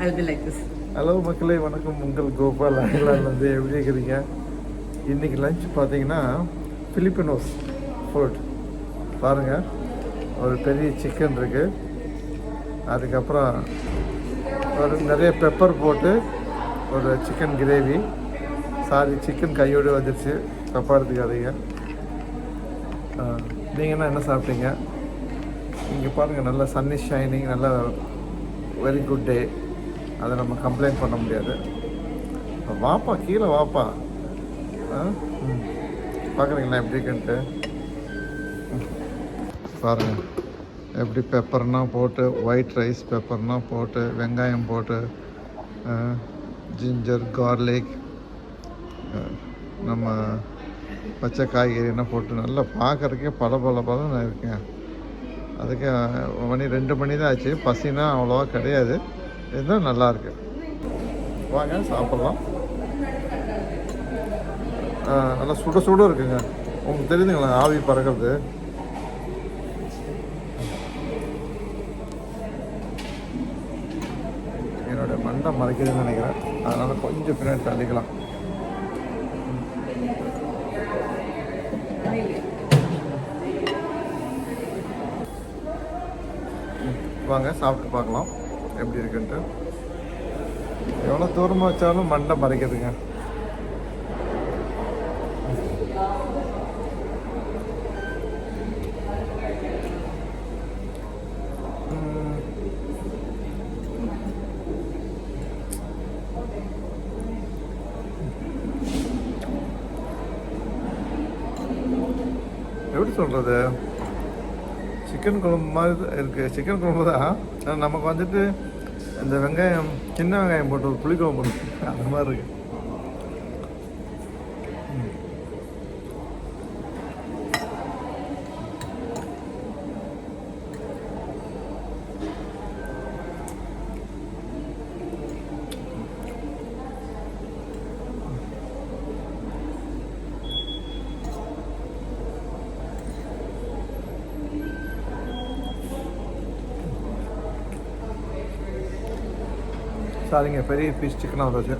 I'll be like this. Hello மக்களே, வணக்கம். உங்கள் கோபால் அயர்லாண்ட்லேருந்து எப்படி இருக்கிறீங்க? இன்றைக்கி லஞ்ச் பார்த்தீங்கன்னா ஃபிலிப்பினோஸ் ஃபுட் பாருங்கள். ஒரு பெரிய சிக்கன் இருக்குது, அதுக்கப்புறம் ஒரு நிறைய பெப்பர் போட்டு ஒரு சிக்கன் கிரேவி. சிக்கன் கையோடு வந்துடுச்சு, தப்பாக எடுத்துக்காதீங்க. நீங்கள்னா என்ன சாப்பிட்டீங்க? இங்கே பாருங்கள், நல்லா சன் இஸ் ஷைனிங், நல்லா வெரி குட் டே. அதை நம்ம கம்ப்ளைண்ட் பண்ண முடியாது. வாப்பா, கீழே வாப்பா. பார்க்குறீங்களா எப்படி இருக்குன்ட்டு? பாருங்கள் எப்படி பெப்பர்னால் போட்டு, ஒயிட் ரைஸ் பெப்பர்னால் போட்டு, வெங்காயம் போட்டு, ஜிஞ்சர் கார்லிக், நம்ம பச்சை காய்கறியெல்லாம் போட்டு நல்லா பார்க்குறதுக்கே பல இருக்கேன். அதுக்கு மணி 2 மணி தான் ஆச்சு. பசினா அவ்வளோவா கிடையாது, இதுதான் நல்லாயிருக்கு. வாங்க சாப்பிட்லாம். நல்லா சுட சுட இருக்குங்க. உங்களுக்கு தெரியுதுங்களா ஆவி பறக்கிறது? என்னோடய மண்டை மறைக்குதுன்னு நினைக்கிறேன், அதனால் கொஞ்சம் பின்னாடி தள்ளிக்கலாம். வாங்க சாப்பிட்டு பார்க்கலாம் எப்படி இருக்குன்ட்டு. எவ்வளோ தூரமாக வச்சாலும் மண்டை மறைக்குதுங்க. எப்படி சொல்கிறது, சிக்கன் குழம்பு மாதிரி இருக்குது. சிக்கன் குழம்பு தான், நமக்கு வந்துட்டு இந்த வெங்காயம், சின்ன வெங்காயம் போட்டு ஒரு புளிக்குழம்பு போட்டு அந்த மாதிரி இருக்குது. சாரிங்க, பெரிய பீஸ் சிக்கனாக வந்துச்சு.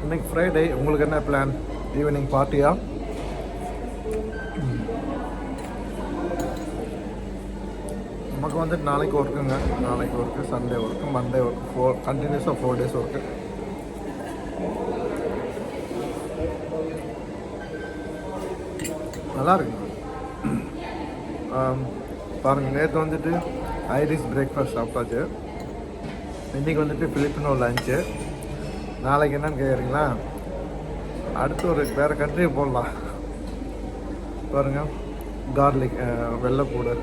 இன்னைக்கு ஃப்ரைடே, உங்களுக்கு என்ன பிளான்? ஈவினிங் பார்ட்டியா? நமக்கு வந்துட்டு நாளைக்கு ஒர்க்குங்க. நாளைக்கு work, Sunday work, Monday work, கண்டினியூஸாக 4 days ஒர்க்கு. நல்லா இருக்குங்க. பாருங்கள், நேற்று வந்துட்டு ஐரிஷ் பிரேக்ஃபாஸ்ட் சாப்பிட்டாச்சு. இன்றைக்கி வந்துட்டு ஃபிலிப்பினோ லஞ்சு. நாளைக்கு என்னன்னு கேட்குறீங்களா? அடுத்து ஒரு வேறு கண்ட்ரி போடலாம். பாருங்கள், கார்லிக், வெள்ளைப்பூடு,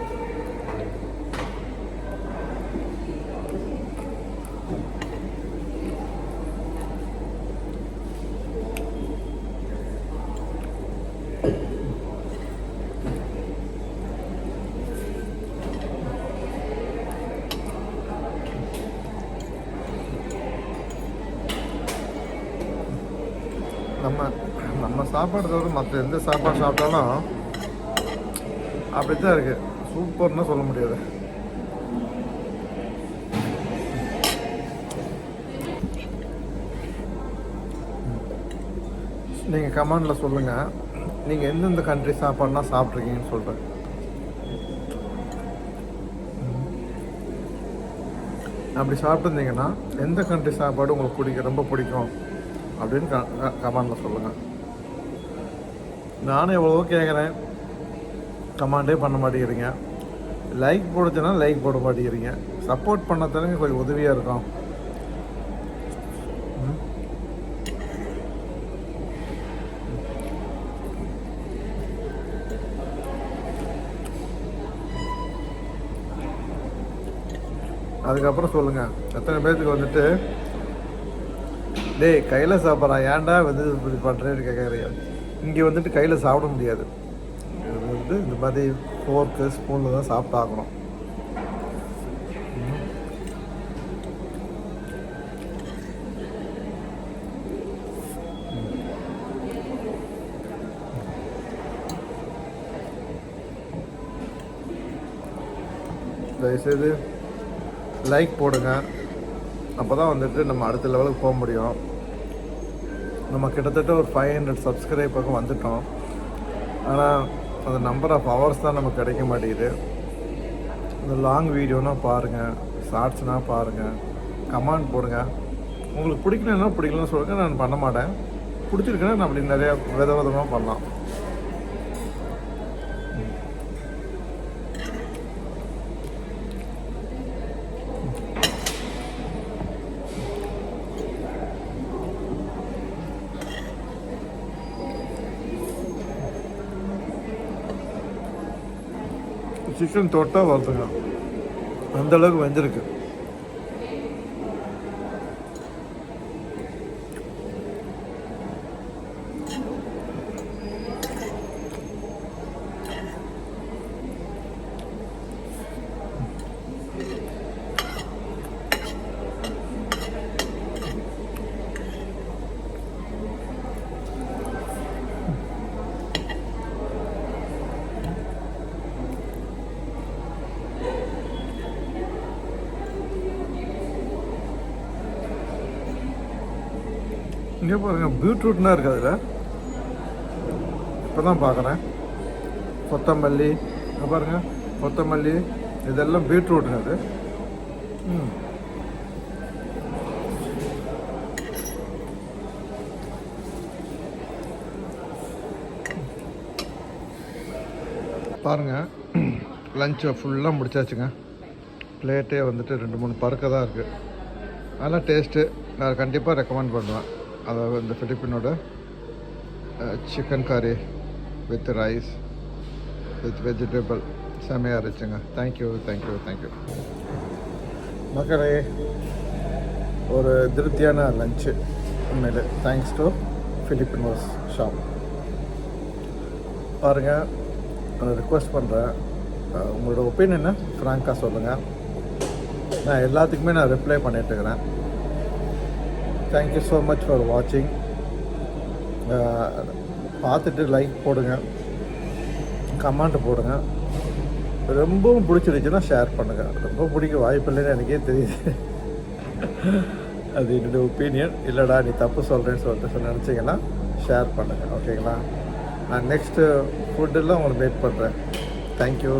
நம்ம சாப்பாடு தவிர மற்ற எந்த சாப்பாடு சாப்பிட்டாலும் அப்படி தான் இருக்குது. சூப்பர்னு சொல்ல முடியாது. நீங்கள் கமெண்டில் சொல்லுங்கள், நீங்கள் எந்தெந்த கண்ட்ரி சாப்பாடுனா சாப்பிட்ருக்கீங்கன்னு சொல்கிறேன். அப்படி சாப்பிட்டுருந்தீங்கன்னா எந்த கண்ட்ரி சாப்பாடு உங்களுக்கு ரொம்ப பிடிக்கும் அப்படின்னு கமெண்டில் சொல்லுங்கள். நானும் எவ்வளவோ கேட்குறேன், கமெண்டே பண்ண மாட்டேங்கிறீங்க. லைக் போடுச்சுன்னா லைக் போட மாட்டேங்கிறீங்க. சப்போர்ட் பண்ண தானே கொஞ்சம் உதவியாக இருக்கும். அதுக்கப்புறம் சொல்லுங்கள் எத்தனை பேர்த்துக்கு வந்துட்டு டேய் கையில் சாப்பிட்றான் ஏன்டா வந்து இப்படி பண்ணுறேன்னு கேட்குறீங்க. இங்கே வந்துட்டு கையில் சாப்பிட முடியாது. இது வந்து இந்த மாதிரி ஃபோர்க்கு ஸ்பூனில் தான் சாப்பிட்டாகணும். தயவுசெய்து லைக் போடுங்க. அப்போ தான் வந்துட்டு நம்ம அடுத்த லெவலுக்கு போக முடியும். நம்ம கிட்டத்தட்ட ஒரு 500 சப்ஸ்கிரைபருக்கும் வந்துட்டோம். ஆனால் அந்த நம்பர் ஆஃப் ஹவர்ஸ் தான் நமக்கு கிடைக்க மாட்டேங்குது. இந்த லாங் வீடியோனால் பாருங்கள், ஷார்ட்ஸ்னால் பாருங்கள், கமெண்ட் போடுங்க. உங்களுக்கு பிடிக்கலன்னா பிடிக்கலன்னு சொல்லுங்கள், நான் பண்ண மாட்டேன். பிடிச்சிருக்குன்னா நான் அப்படி நிறையா விதமாக பண்ணலாம். சிக்கன் தொட்டால் வறுத்துங்க, அந்தளவுக்கு வெந்திருக்கு. இங்கே பாருங்கள், பீட்ரூட்னா இருக்குது அதில். இப்போ தான் பார்க்குறேன். கொத்தமல்லி பாருங்கள், கொத்தமல்லி இதெல்லாம் பீட்ரூட்டுங்க அது. பாருங்கள், லஞ்சை ஃபுல்லாக முடிச்சாச்சுங்க. பிளேட்டே வந்துட்டு 2-3 பருக்க தான் இருக்குது. நல்லா டேஸ்ட்டு. நான் கண்டிப்பாக ரெக்கமெண்ட் பண்ணுவேன். அதாவது இந்த ஃபிலிப்பினோட chicken curry with rice with vegetable செமையாக இருந்துச்சுங்க. தேங்க்யூ. மக்களே, ஒரு திருப்தியான லஞ்சு உண்மையில். Thanks to Filipinos shop. பாருங்கள், நான் ரிக்வெஸ்ட் பண்ணுறேன், உங்களோட ஒப்பீனியனை ஃப்ராங்காக சொல்லுங்கள். நான் எல்லாத்துக்குமே நான் ரிப்ளை பண்ணிட்டுருக்கிறேன். தேங்க்யூ ஸோ மச் ஃபார் வாட்சிங். பார்த்துட்டு லைக் போடுங்க, கமெண்ட் போடுங்க. ரொம்பவும் பிடிச்சிருந்துச்சுன்னா ஷேர் பண்ணுங்கள். ரொம்ப பிடிக்க வாய்ப்பு இல்லைன்னு எனக்கே தெரியுது. அது என்னுடைய ஒப்பீனியன். இல்லைடா நீ தப்பு சொல்கிறேன்னு சொல்லிட்டு நினச்சிங்கன்னா ஷேர் பண்ணுங்கள். ஓகேங்களா? நான் நெக்ஸ்ட்டு ஃபுட்டெல்லாம் உங்களுக்கு வெயிட் பண்ணுறேன். தேங்க்யூ.